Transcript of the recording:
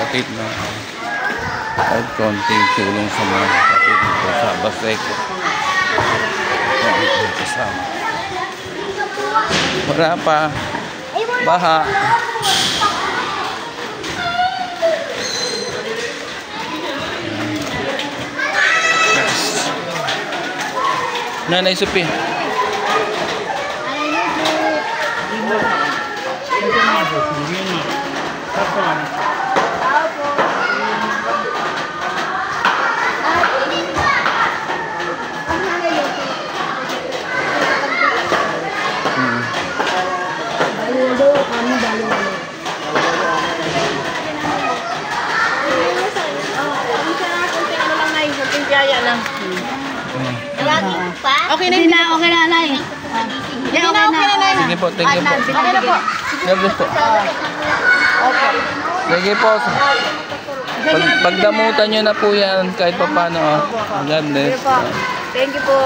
hatid na at konting tulong sa mga kapatid dito sa Baseco. Kasama. Wala pa. Baha. Nanay Supi. Okay na, okay na, Nay. Okay na, Nay. Sige po, thank you po. Okay na po. God bless po. Sige po. Pagdamutan nyo na po yan kahit pa paano. God bless. Thank you po.